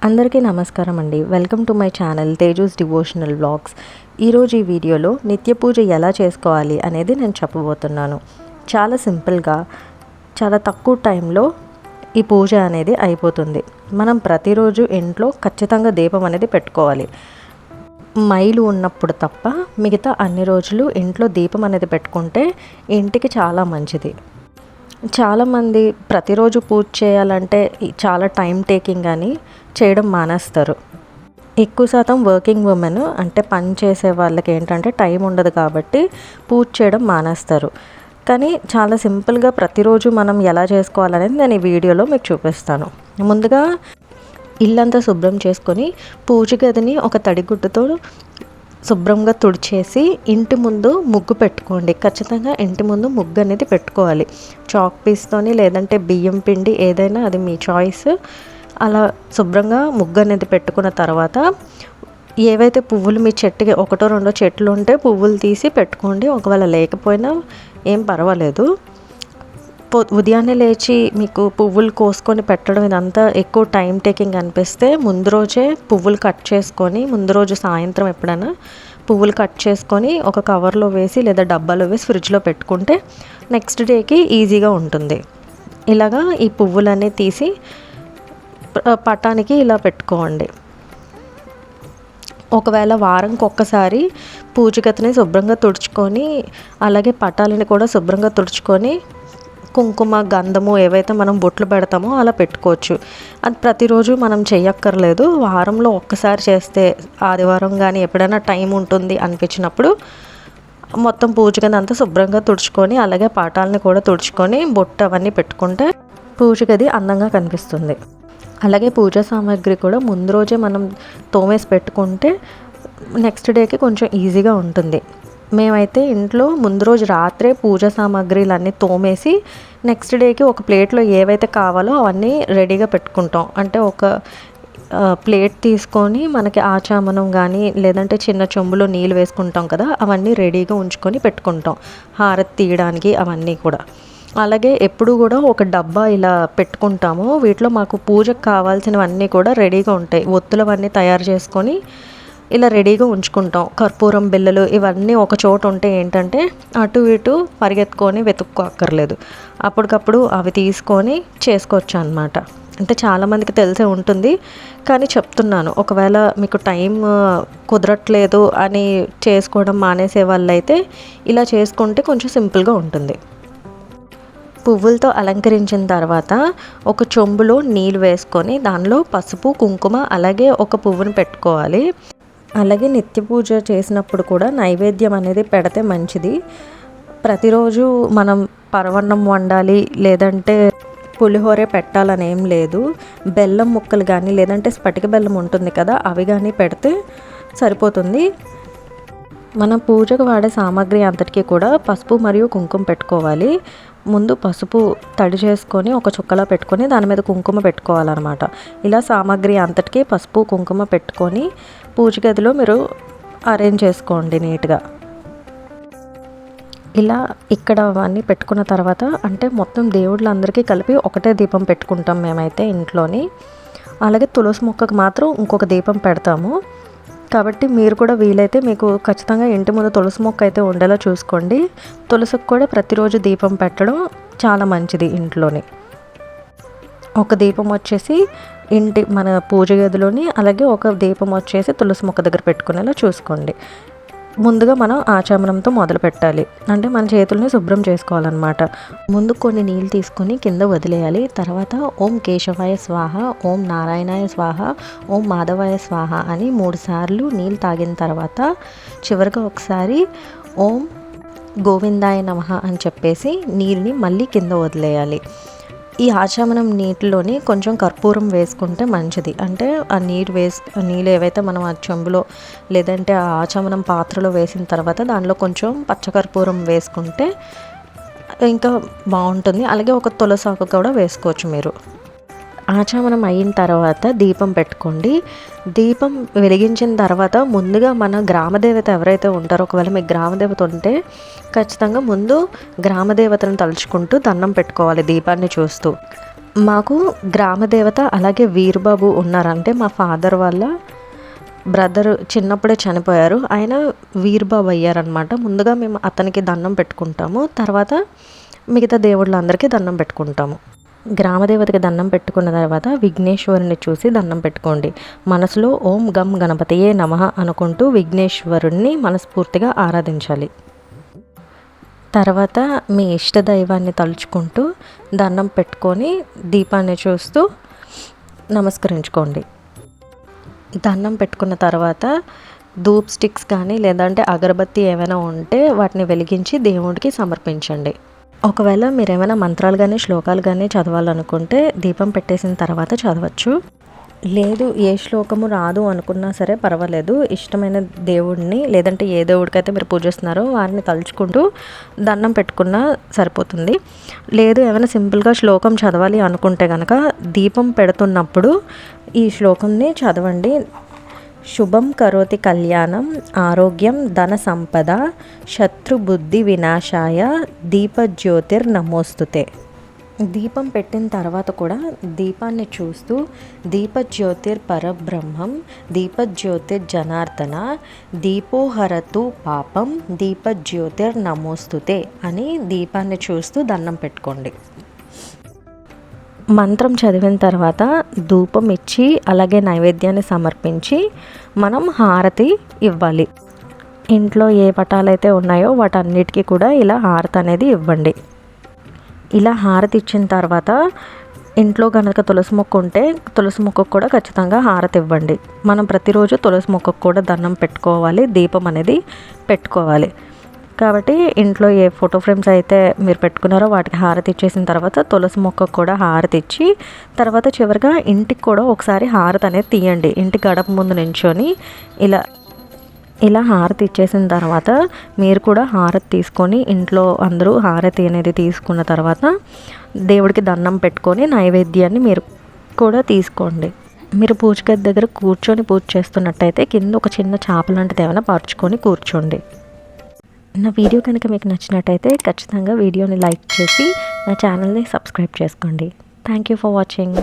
అందరికీ నమస్కారం అండి. Welcome to my channel Teju's devotional vlogs. ఈరోజు ఈ వీడియోలో నిత్య పూజ ఎలా చేసుకోవాలి అనేది నేను చెప్పబోతున్నాను. చాలా సింపుల్గా, చాలా తక్కువ టైంలో ఈ పూజ అనేది అయిపోతుంది. మనం ప్రతిరోజు ఇంట్లో ఖచ్చితంగా దీపం అనేది పెట్టుకోవాలి. మైలు ఉన్నప్పుడు తప్ప మిగతా అన్ని రోజులు ఇంట్లో దీపం అనేది పెట్టుకుంటే ఇంటికి చాలా మంచిది. చాలామంది ప్రతిరోజు పూజ చేయాలంటే చాలా టైం టేకింగ్ అని చేయడం మానేస్తారు. ఎక్కువ శాతం వర్కింగ్ ఉమెన్ అంటే పని చేసే వాళ్ళకి ఏంటంటే టైం ఉండదు కాబట్టి పూజ చేయడం మానేస్తారు. కానీ చాలా సింపుల్గా ప్రతిరోజు మనం ఎలా చేసుకోవాలనేది నేను ఈ వీడియోలో మీకు చూపిస్తాను. ముందుగా ఇల్లంతా శుభ్రం చేసుకొని పూజ గదిని ఒక తడిగుడ్డతో శుభ్రంగా తుడిచేసి ఇంటి ముందు ముగ్గు పెట్టుకోండి. ఖచ్చితంగా ఇంటి ముందు ముగ్గు అనేది పెట్టుకోవాలి. చాక్ పీస్తోని లేదంటే బియ్యం పిండి ఏదైనా అది మీ చాయిస్. అలా శుభ్రంగా ముగ్గు అనేది పెట్టుకున్న తర్వాత ఏవైతే పువ్వులు మీ చెట్టుకి ఒకటో రెండో చెట్లు ఉంటే పువ్వులు తీసి పెట్టుకోండి. ఒకవేళ లేకపోయినా ఏం పర్వాలేదు. ఉదయాన్నే లేచి మీకు పువ్వులు కోసుకొని పెట్టడం ఇదంతా ఎక్కువ టైం టేకింగ్ అనిపిస్తే ముందు రోజే పువ్వులు కట్ చేసుకొని ముందు రోజు సాయంత్రం ఎప్పుడైనా పువ్వులు కట్ చేసుకొని ఒక కవర్లో వేసి లేదా డబ్బాలో వేసి ఫ్రిడ్జ్లో పెట్టుకుంటే నెక్స్ట్ డేకి ఈజీగా ఉంటుంది. ఇలాగా ఈ పువ్వులన్నీ తీసి పటానికి ఇలా పెట్టుకోండి. ఒకవేళ వారంకి ఒక్కసారి పూజ గదిని శుభ్రంగా తుడుచుకొని అలాగే పటాలని కూడా శుభ్రంగా తుడుచుకొని కుంకుమ గంధము ఏవైతే మనం బొట్లు పెడతామో అలా పెట్టుకోవచ్చు. అది ప్రతిరోజు మనం చెయ్యక్కర్లేదు. వారంలో ఒక్కసారి చేస్తే ఆదివారం కానీ ఎప్పుడైనా టైం ఉంటుంది అనిపించినప్పుడు మొత్తం పూజ గది అంతా శుభ్రంగా తుడుచుకొని అలాగే పాటాలని కూడా తుడుచుకొని బొట్టు అవన్నీ పెట్టుకుంటే పూజ గది అందంగా కనిపిస్తుంది. అలాగే పూజా సామాగ్రి కూడా ముందు రోజే మనం తోమేసి పెట్టుకుంటే నెక్స్ట్ డేకి కొంచెం ఈజీగా ఉంటుంది. మేమైతే ఇంట్లో ముందు రోజు రాత్రే పూజా సామాగ్రిలన్నీ తోమేసి నెక్స్ట్ డేకి ఒక ప్లేట్లో ఏవైతే కావాలో అవన్నీ రెడీగా పెట్టుకుంటాం. అంటే ఒక ప్లేట్ తీసుకొని మనకి ఆచామనం కానీ లేదంటే చిన్న చెంబులో నీళ్ళు వేసుకుంటాం కదా, అవన్నీ రెడీగా ఉంచుకొని పెట్టుకుంటాం హారతి తీయడానికి అవన్నీ కూడా. అలాగే ఎప్పుడు కూడా ఒక డబ్బా ఇలా పెట్టుకుంటాము. వీటిలో మాకు పూజకు కావాల్సినవన్నీ కూడా రెడీగా ఉంటాయి. ఒత్తులవన్నీ తయారు చేసుకొని ఇలా రెడీగా ఉంచుకుంటాం. కర్పూరం బిళ్ళలు ఇవన్నీ ఒక చోట ఉంటే ఏంటంటే అటు ఇటు పరిగెత్తుకొని వెతుక్కోక్కర్లేదు. అప్పటికప్పుడు అవి తీసుకొని చేసుకోవచ్చు అన్నమాట. అంటే చాలామందికి తెలిసే ఉంటుంది కానీ చెప్తున్నాను, ఒకవేళ మీకు టైం కుదరట్లేదు అని చేసుకోవడం మానేసే వాళ్ళైతే ఇలా చేసుకుంటే కొంచెం సింపుల్గా ఉంటుంది. పువ్వులతో అలంకరించిన తర్వాత ఒక చెంబులో నీళ్ళు వేసుకొని దానిలో పసుపు కుంకుమ అలాగే ఒక పువ్వుని పెట్టుకోవాలి. అలాగే నిత్య పూజ చేసినప్పుడు కూడా నైవేద్యం అనేది పెడితే మంచిది. ప్రతిరోజు మనం పరవన్నం వండాలి లేదంటే పులిహోరే పెట్టాలని ఏం లేదు. బెల్లం ముక్కలు కానీ లేదంటే స్ఫటిక బెల్లం ఉంటుంది కదా, అవి కానీ పెడితే సరిపోతుంది. మన పూజకు వాడే సామాగ్రి అంతటికీ కూడా పసుపు మరియు కుంకుమ పెట్టుకోవాలి. ముందు పసుపు తడి చేసుకొని ఒక చుక్కలా పెట్టుకొని దాని మీద కుంకుమ పెట్టుకోవాలన్నమాట. ఇలా సామాగ్రి అంతటికీ పసుపు కుంకుమ పెట్టుకొని పూజ గదిలో మీరు అరేంజ్ చేసుకోండి నీట్గా. ఇలా ఇక్కడ అవన్నీ పెట్టుకున్న తర్వాత అంటే మొత్తం దేవుళ్ళందరికీ కలిపి ఒకటే దీపం పెట్టుకుంటాం మేమైతే ఇంట్లోని. అలాగే తులసి మొక్కకు మాత్రం ఇంకొక దీపం పెడతాము. కాబట్టి మీరు కూడా వీలైతే మీకు ఖచ్చితంగా ఇంటి ముందు తులసి మొక్క అయితే ఉండేలా చూసుకోండి. తులసికి కూడా ప్రతిరోజు దీపం పెట్టడం చాలా మంచిది ఇంట్లోని. ఒక దీపం వచ్చేసి మన పూజ గదిలోని అలాగే ఒక దీపం వచ్చేసి తులసి మొక్క దగ్గర పెట్టుకునేలా చూసుకోండి. ముందుగా మనం ఆచమనంతో మొదలు పెట్టాలి. అంటే మన చేతుల్ని శుభ్రం చేసుకోవాలన్నమాట. ముందు కొన్ని నీళ్ళు తీసుకొని కింద వదిలేయాలి. తర్వాత ఓం కేశవాయ స్వాహ, ఓం నారాయణాయ స్వాహ, ఓం మాధవాయ స్వాహ అని 3 సార్లు నీళ్ళు తాగిన తర్వాత చివరిగా ఒకసారి ఓం గోవిందాయ నమః అని చెప్పేసి నీళ్ళని మళ్ళీ కింద వదిలేయాలి. ఈ ఆచమనం నీటిలోని కొంచెం కర్పూరం వేసుకుంటే మంచిది. అంటే ఆ నీళ్ళు ఏవైతే మనం ఆ చెంబులో లేదంటే ఆ ఆచమనం పాత్రలో వేసిన తర్వాత దానిలో కొంచెం పచ్చకర్పూరం వేసుకుంటే ఇంకా బాగుంటుంది. అలాగే ఒక తులసాకు కూడా వేసుకోవచ్చు మీరు. ఆచమనం అయిన తర్వాత దీపం పెట్టుకోండి. దీపం వెలిగించిన తర్వాత ముందుగా మన గ్రామదేవత ఎవరైతే ఉంటారో, ఒకవేళ మీకు గ్రామదేవత ఉంటే ఖచ్చితంగా ముందు గ్రామదేవతను తలుచుకుంటూ దండం పెట్టుకోవాలి దీపాన్ని చూస్తూ. మాకు గ్రామదేవత అలాగే వీరబాబు ఉన్నారంటే మా ఫాదర్ వాళ్ళ బ్రదర్ చిన్నప్పుడే చనిపోయారు. ఆయన వీరబాబు అయ్యారనమాట. ముందుగా మేము అతనికి దండం పెట్టుకుంటాము, తర్వాత మిగతా దేవుళ్ళందరికీ దండం పెట్టుకుంటాము. గ్రామదేవతకి దండం పెట్టుకున్న తర్వాత విఘ్నేశ్వరుని చూసి దండం పెట్టుకోండి. మనసులో ఓం గం గణపతియే నమః అనుకుంటూ విఘ్నేశ్వరుణ్ణి మనస్ఫూర్తిగా ఆరాధించాలి. తర్వాత మీ ఇష్టదైవాన్ని తలుచుకుంటూ దండం పెట్టుకొని దీపాన్ని చూస్తూ నమస్కరించుకోండి. దండం పెట్టుకున్న తర్వాత ధూప్ స్టిక్స్ కానీ లేదంటే అగరబత్తి ఏమైనా ఉంటే వాటిని వెలిగించి దేవుడికి సమర్పించండి. ఒకవేళ మీరు ఏమైనా మంత్రాలు కానీ శ్లోకాలు కానీ చదవాలనుకుంటే దీపం పెట్టేసిన తర్వాత చదవచ్చు. లేదు ఏ శ్లోకము రాదు అనుకున్నా సరే పర్వాలేదు, ఇష్టమైన దేవుడిని లేదంటే ఏ దేవుడికైతే మీరు పూజిస్తున్నారో వారిని తలుచుకుంటూ దండం పెట్టుకున్నా సరిపోతుంది. లేదు ఏమైనా సింపుల్గా శ్లోకం చదవాలి అనుకుంటే కనుక దీపం పెడుతున్నప్పుడు ఈ శ్లోకంని చదవండి. శుభం కరోతి కళ్యాణం ఆరోగ్యం ధన సంపద శత్రుబుద్ధి వినాశాయ దీపజ్యోతిర్ నమోస్తుతే. దీపం పెట్టిన తర్వాత కూడా దీపాన్ని చూస్తూ దీపజ్యోతిర్ పరబ్రహ్మం దీపజ్యోతిర్ జనార్దన దీపోహరతు పాపం దీపజ్యోతిర్ నమోస్తుతే అని దీపాన్ని చూస్తూ దండం పెట్టుకోండి. మంత్రం చదివిన తర్వాత ధూపం ఇచ్చి అలాగే నైవేద్యాన్ని సమర్పించి మనం హారతి ఇవ్వాలి. ఇంట్లో ఏ పటాలైతే ఉన్నాయో వాటన్నిటికీ కూడా ఇలా హారతి అనేది ఇవ్వండి. ఇలా హారతి ఇచ్చిన తర్వాత ఇంట్లో కనుక తులసి మొక్క ఉంటే తులసి మొక్కకు కూడా ఖచ్చితంగా హారతి ఇవ్వండి. మనం ప్రతిరోజు తులసి మొక్కకు కూడా దండం పెట్టుకోవాలి, దీపం అనేది పెట్టుకోవాలి. కాబట్టి ఇంట్లో ఏ ఫోటో ఫ్రేమ్స్ అయితే మీరు పెట్టుకున్నారో వాటికి హారతి ఇచ్చేసిన తర్వాత తులసి మొక్కకు కూడా హారతి ఇచ్చి తర్వాత చివరిగా ఇంటికి కూడా ఒకసారి హారతి అనేది తీయండి. ఇంటి గడప ముందు నించొని ఇలా హారతి ఇచ్చేసిన తర్వాత మీరు కూడా హారతి తీసుకొని ఇంట్లో అందరూ హారతి అనేది తీసుకున్న తర్వాత దేవుడికి దండం పెట్టుకొని నైవేద్యాన్ని మీరు కూడా తీసుకోండి. మీరు పూజ గది దగ్గర కూర్చొని పూజ చేస్తున్నట్టయితే కింద ఒక చిన్న చాప లాంటిది ఏమైనా పరుచుకొని కూర్చోండి. నా వీడియో కనుక మీకు నచ్చినట్టయితే ఖచ్చితంగా వీడియోని లైక్ చేసి నా ఛానల్ని సబ్స్క్రైబ్ చేసుకోండి. Thank you for watching.